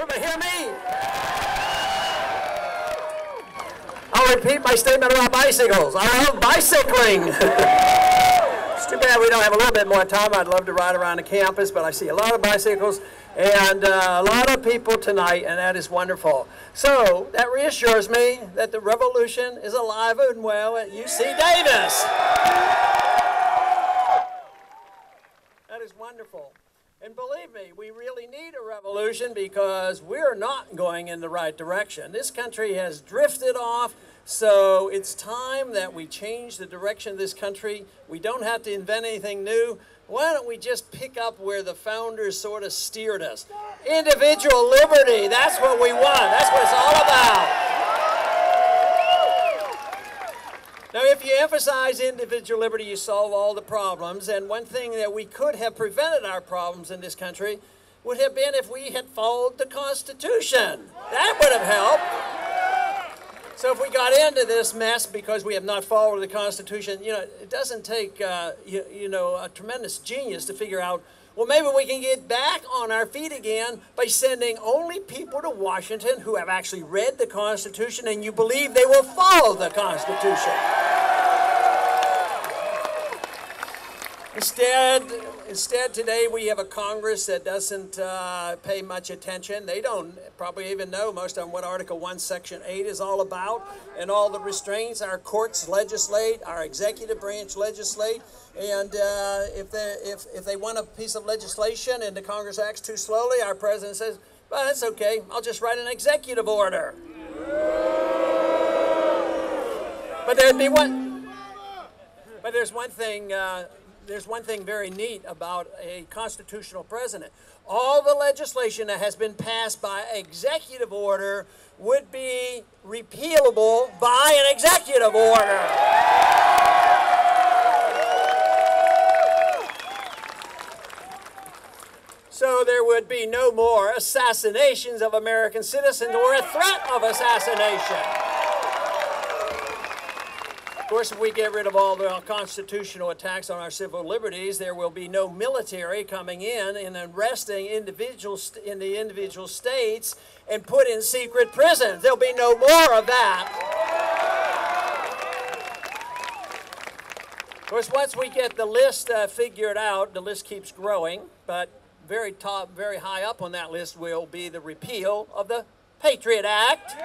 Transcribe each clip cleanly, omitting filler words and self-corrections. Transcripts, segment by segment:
Everybody hear me? I'll repeat my statement about bicycles. I love bicycling. It's too bad we don't have a little bit more time. I'd love to ride around the campus, but I see a lot of bicycles and a lot of people tonight, and that is wonderful. So that reassures me that the revolution is alive and well at UC Davis. That is wonderful. And believe me, we really need a revolution because we're not going in the right direction. This country has drifted off, so it's time that we change the direction of this country. We don't have to invent anything new. Why don't we just pick up where the founders sort of steered us? Individual liberty, that's what we want. That's what it's all about. Now, if you emphasize individual liberty, you solve all the problems. And one thing that we could have prevented our problems in this country would have been if we had followed the Constitution. That would have helped. So if we got into this mess because we have not followed the Constitution, you know, it doesn't take, a tremendous genius to figure out, well, maybe we can get back on our feet again by sending only people to Washington who have actually read the Constitution and you believe they will follow the Constitution. Instead, today we have a Congress that doesn't pay much attention. They don't probably even know, most of them, what Article 1, Section 8 is all about, and all the restraints our courts legislate, our executive branch legislate. And if they want a piece of legislation and the Congress acts too slowly, our president says, well, that's okay, I'll just write an executive order. But there's one thing. There's one thing very neat about a constitutional president. All the legislation that has been passed by executive order would be repealable by an executive order. So there would be no more assassinations of American citizens or a threat of assassination. Of course, if we get rid of all the constitutional attacks on our civil liberties, there will be no military coming in and arresting individuals in the individual states and put in secret prisons. There'll be no more of that. Of course, once we get the list figured out, the list keeps growing, but very high up on that list will be the repeal of the Patriot Act.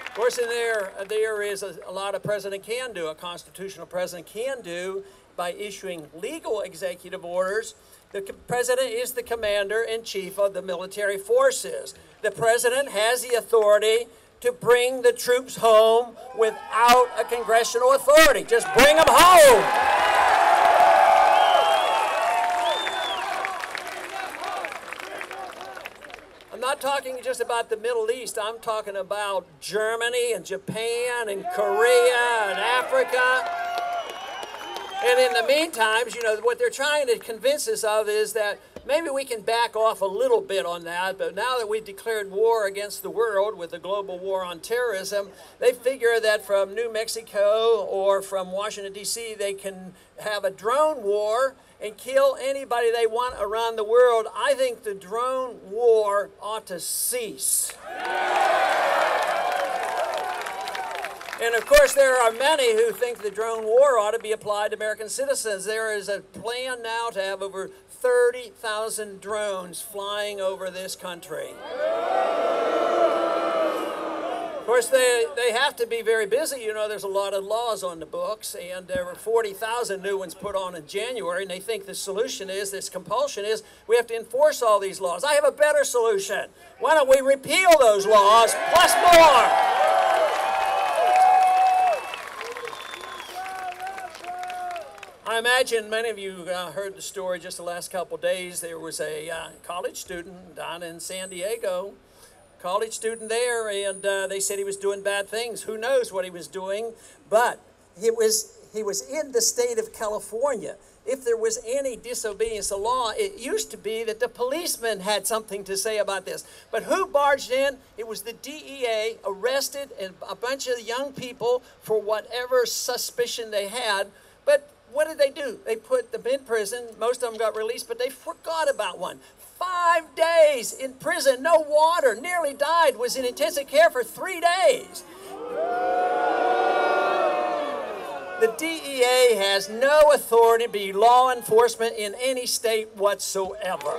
Of course, in there is a lot a president can do, a constitutional president can do by issuing legal executive orders. The president is the commander-in-chief of the military forces. The president has the authority to bring the troops home without a congressional authority. Just bring them home. I'm not talking just about the Middle East. I'm talking about Germany and Japan and Korea and Africa. And in the meantime, you know, what they're trying to convince us of is that maybe we can back off a little bit on that, but now that we've declared war against the world with the global war on terrorism, they figure that from New Mexico or from Washington, D.C., they can have a drone war and kill anybody they want around the world. I think the drone war ought to cease. And of course, there are many who think the drone war ought to be applied to American citizens. There is a plan now to have over 30,000 drones flying over this country. Of course, they have to be very busy. You know, there's a lot of laws on the books, and there were 40,000 new ones put on in January, and they think the solution is, this compulsion is, we have to enforce all these laws. I have a better solution. Why don't we repeal those laws, plus more? I imagine many of you heard the story just the last couple of days. There was a college student down in San Diego, college student there, and they said he was doing bad things. Who knows what he was doing? But he was in the state of California. If there was any disobedience to law, it used to be that the policeman had something to say about this. But who barged in? It was the DEA, arrested a bunch of young people for whatever suspicion they had. But what did they do? They put them in prison. Most of them got released, but they forgot about one. 5 days in prison, no water, nearly died, was in intensive care for 3 days. The DEA has no authority to be law enforcement in any state whatsoever.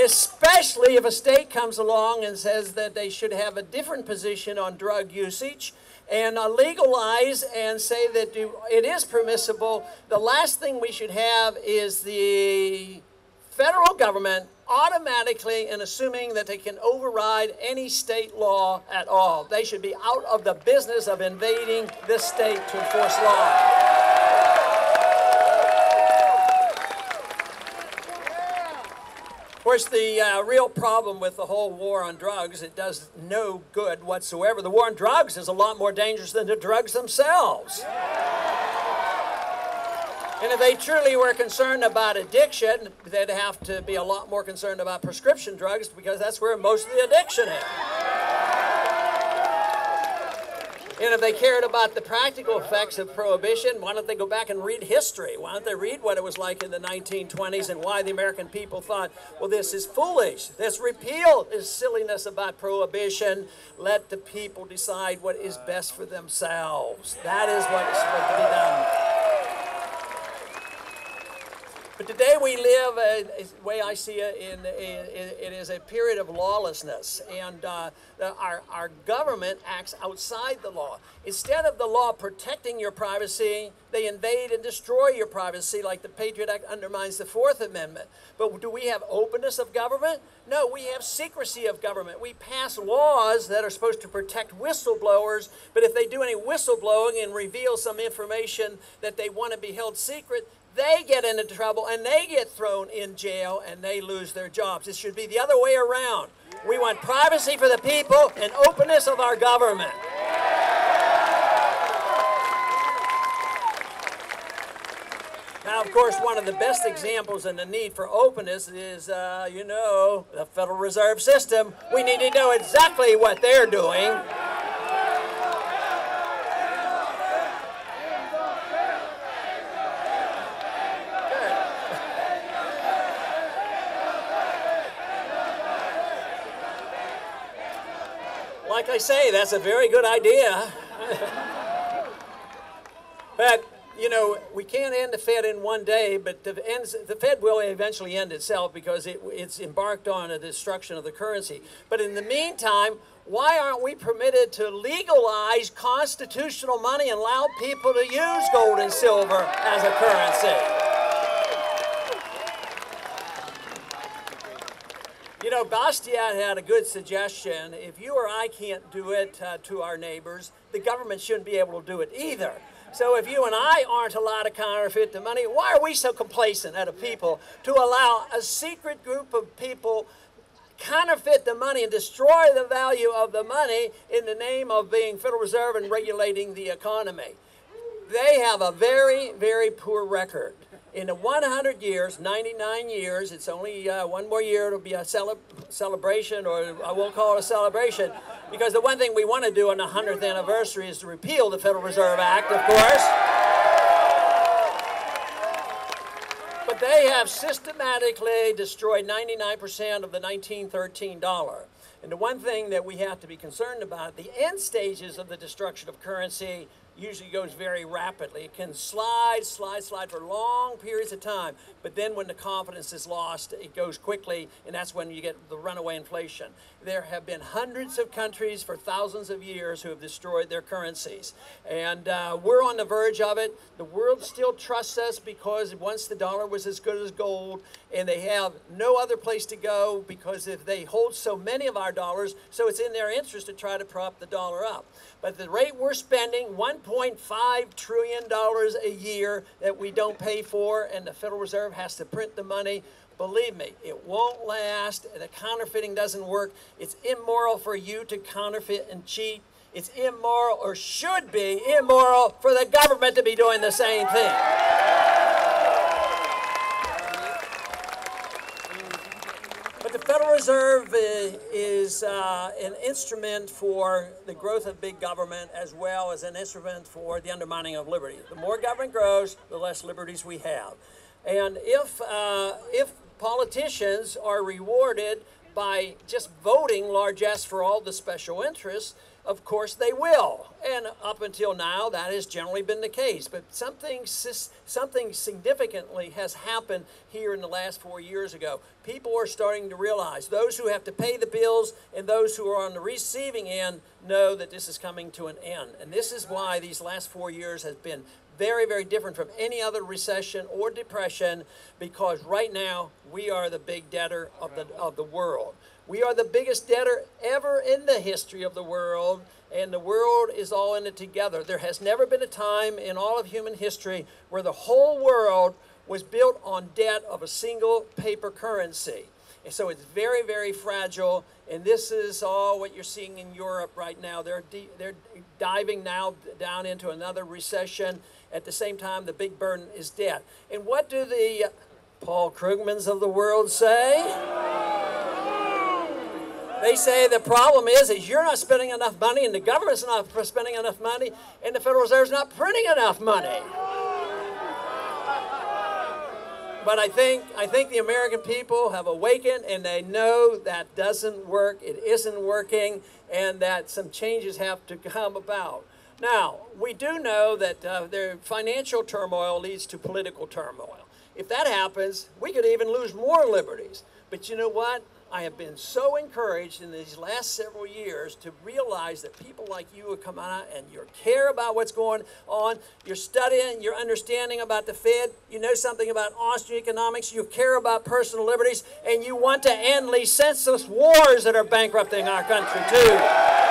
Especially if a state comes along and says that they should have a different position on drug usage and legalize and say that it is permissible. The last thing we should have is the federal government automatically and assuming that they can override any state law at all. They should be out of the business of invading this state to enforce law. Of course, the real problem with the whole war on drugs, it does no good whatsoever. The war on drugs is a lot more dangerous than the drugs themselves. And if they truly were concerned about addiction, they'd have to be a lot more concerned about prescription drugs because that's where most of the addiction is. And if they cared about the practical effects of prohibition, why don't they go back and read history? Why don't they read what it was like in the 1920s and why the American people thought, well, this is foolish. This repeal is silliness about prohibition. Let the people decide what is best for themselves. That is what is supposed to be done. But today we live, the way I see it, it is a period of lawlessness, and our government acts outside the law. Instead of the law protecting your privacy, they invade and destroy your privacy, like the Patriot Act undermines the Fourth Amendment. But do we have openness of government? No, we have secrecy of government. We pass laws that are supposed to protect whistleblowers, but if they do any whistleblowing and reveal some information that they want to be held secret, they get into trouble and they get thrown in jail and they lose their jobs. It should be the other way around. We want privacy for the people and openness of our government. Now, of course, one of the best examples in the need for openness is, the Federal Reserve System. We need to know exactly what they're doing. Like I say, that's a very good idea. But, we can't end the Fed in one day, but the Fed will eventually end itself because it's embarked on a destruction of the currency. But in the meantime, why aren't we permitted to legalize constitutional money and allow people to use gold and silver as a currency? Bastiat had a good suggestion. If you or I can't do it to our neighbors, the government shouldn't be able to do it either. So if you and I aren't allowed to counterfeit the money, why are we so complacent as a people to allow a secret group of people counterfeit the money and destroy the value of the money in the name of being Federal Reserve and regulating the economy? They have a very, very poor record. In the 100 years, 99 years, it's only one more year, it'll be a celebration, or I won't call it a celebration, because the one thing we want to do on the 100th anniversary is to repeal the Federal Reserve Act, of course. But they have systematically destroyed 99% of the 1913 dollar. And the one thing that we have to be concerned about, the end stages of the destruction of currency usually goes very rapidly. It can slide for long periods of time, but then when the confidence is lost, it goes quickly, and that's when you get the runaway inflation. There have been hundreds of countries for thousands of years who have destroyed their currencies, and we're on the verge of it. The world still trusts us because once the dollar was as good as gold, and they have no other place to go because if they hold so many of our dollars, so it's in their interest to try to prop the dollar up. But the rate we're spending, $1.5 trillion a year that we don't pay for, and the Federal Reserve has to print the money, believe me, it won't last. The counterfeiting doesn't work. It's immoral for you to counterfeit and cheat. It's immoral, or should be immoral, for the government to be doing the same thing. But the Federal Reserve is an instrument for the growth of big government as well as an instrument for the undermining of liberty. The more government grows, the less liberties we have. And if politicians are rewarded by just voting largesse for all the special interests, of course they will. And up until now, that has generally been the case. But something significantly has happened here in the last 4 years ago. People are starting to realize, those who have to pay the bills and those who are on the receiving end know that this is coming to an end. And this is why these last 4 years has been very, very different from any other recession or depression, because right now we are the big debtor of the world. We are the biggest debtor ever in the history of the world, and the world is all in it together. There has never been a time in all of human history where the whole world was built on debt of a single paper currency. And so it's very, very fragile, and this is all what you're seeing in Europe right now. They're diving now down into another recession. At the same time, the big burden is debt. And what do the Paul Krugmans of the world say? They say the problem is you're not spending enough money, and the government's not spending enough money, and the Federal Reserve's not printing enough money. But I think the American people have awakened, and they know that doesn't work, it isn't working, and that some changes have to come about. Now, we do know that the financial turmoil leads to political turmoil. If that happens, we could even lose more liberties. But you know what? I have been so encouraged in these last several years to realize that people like you have come out and you care about what's going on. You're studying, you're understanding about the Fed. You know something about Austrian economics. You care about personal liberties, and you want to end these senseless wars that are bankrupting our country too.